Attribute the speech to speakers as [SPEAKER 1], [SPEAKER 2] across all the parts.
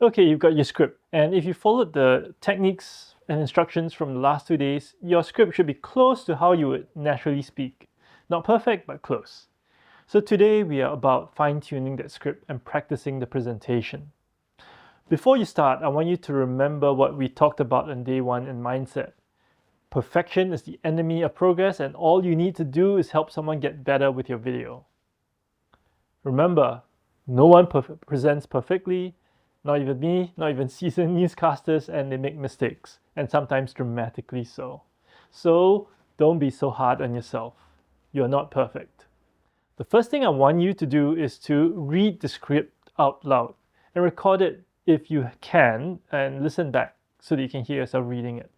[SPEAKER 1] Okay, you've got your script. And if you followed the techniques and instructions from the last 2 days, your script should be close to how you would naturally speak. Not perfect, but close. So today we are about fine-tuning that script and practicing the presentation. Before you start, I want you to remember what we talked about on day 1 in mindset. Perfection is the enemy of progress, and all you need to do is help someone get better with your video. Remember, no one presents perfectly, not even me, not even seasoned newscasters, and they make mistakes, and sometimes dramatically so. So don't be so hard on yourself. You're not perfect. The first thing I want you to do is to read the script out loud and record it if you can and listen back so that you can hear yourself reading it.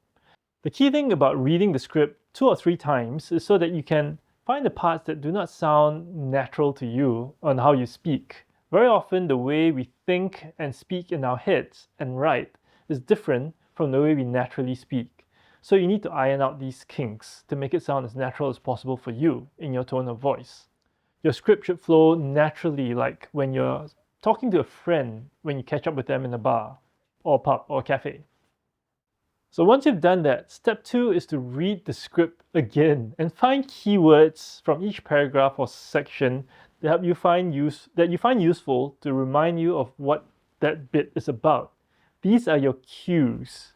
[SPEAKER 1] The key thing about reading the script 2 or 3 times is so that you can find the parts that do not sound natural to you on how you speak. Very often, the way we think and speak in our heads and write is different from the way we naturally speak. So you need to iron out these kinks to make it sound as natural as possible for you in your tone of voice. Your script should flow naturally, like when you're talking to a friend when you catch up with them in a bar or pub or cafe. So once you've done that, step 2 is to read the script again and find keywords from each paragraph or section that you find useful to remind you of what that bit is about. These are your cues.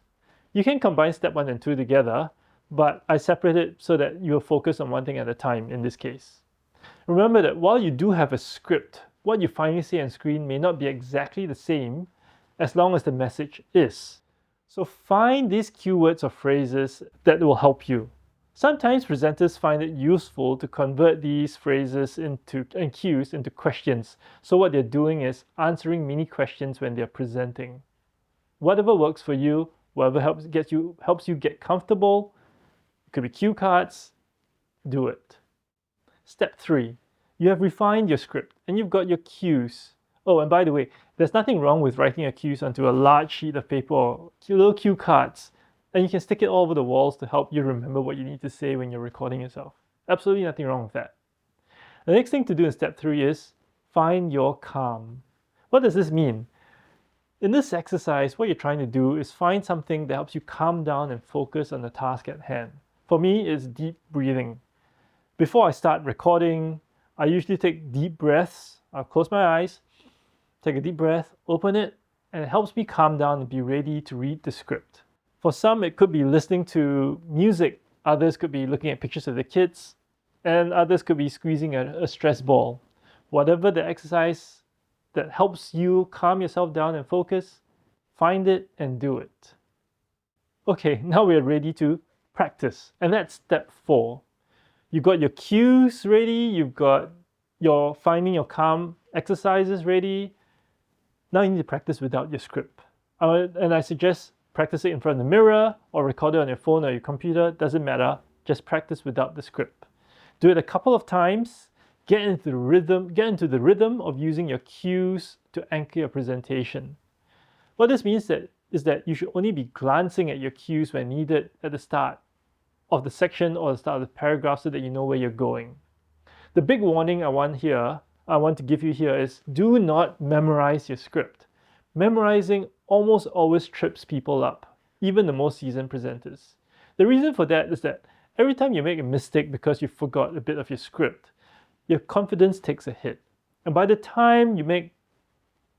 [SPEAKER 1] You can combine step 1 and 2 together, but I separate it so that you'll focus on one thing at a time in this case. Remember that while you do have a script, what you finally see on screen may not be exactly the same as long as the message is. So find these keywords or phrases that will help you. Sometimes presenters find it useful to convert these phrases and cues into questions. So what they're doing is answering mini questions when they're presenting. Whatever works for you, whatever helps you get comfortable, it could be cue cards, do it. Step 3, you have refined your script and you've got your cues. Oh, and by the way, there's nothing wrong with writing your cues onto a large sheet of paper or little cue cards, and you can stick it all over the walls to help you remember what you need to say when you're recording yourself. Absolutely nothing wrong with that. The next thing to do in step 3 is find your calm. What does this mean? In this exercise, what you're trying to do is find something that helps you calm down and focus on the task at hand. For me, it's deep breathing. Before I start recording, I usually take deep breaths. I'll close my eyes, take a deep breath, open it, and it helps me calm down and be ready to read the script. For some, it could be listening to music. Others could be looking at pictures of the kids, and others could be squeezing a stress ball. Whatever the exercise that helps you calm yourself down and focus, find it and do it. Okay, now we're ready to practice, and that's step 4. You've got your cues ready, you've got your finding your calm exercises ready. Now you need to practice without your script. And I suggest practice it in front of the mirror or record it on your phone or your computer, doesn't matter. Just practice without the script. Do it a couple of times, get into the rhythm of using your cues to anchor your presentation. What this means is that you should only be glancing at your cues when needed at the start of the section or the start of the paragraph so that you know where you're going. The big warning I want to give you here is do not memorize your script. Memorizing almost always trips people up, even the most seasoned presenters. The reason for that is that every time you make a mistake because you forgot a bit of your script, your confidence takes a hit. And by the time you make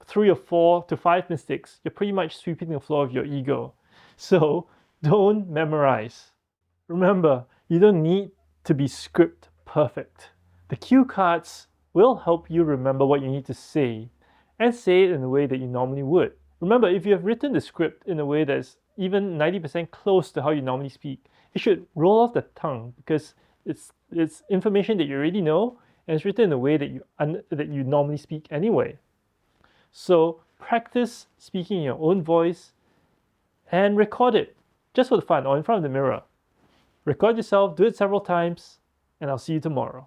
[SPEAKER 1] 3 or 4 to 5 mistakes, you're pretty much sweeping the floor of your ego. So don't memorize. Remember, you don't need to be script perfect. The cue cards will help you remember what you need to say and say it in a way that you normally would. Remember, if you have written the script in a way that's even 90% close to how you normally speak, it should roll off the tongue because it's information that you already know and it's written in a way that you normally speak anyway. So practice speaking in your own voice and record it just for the fun or in front of the mirror. Record yourself, do it several times, and I'll see you tomorrow.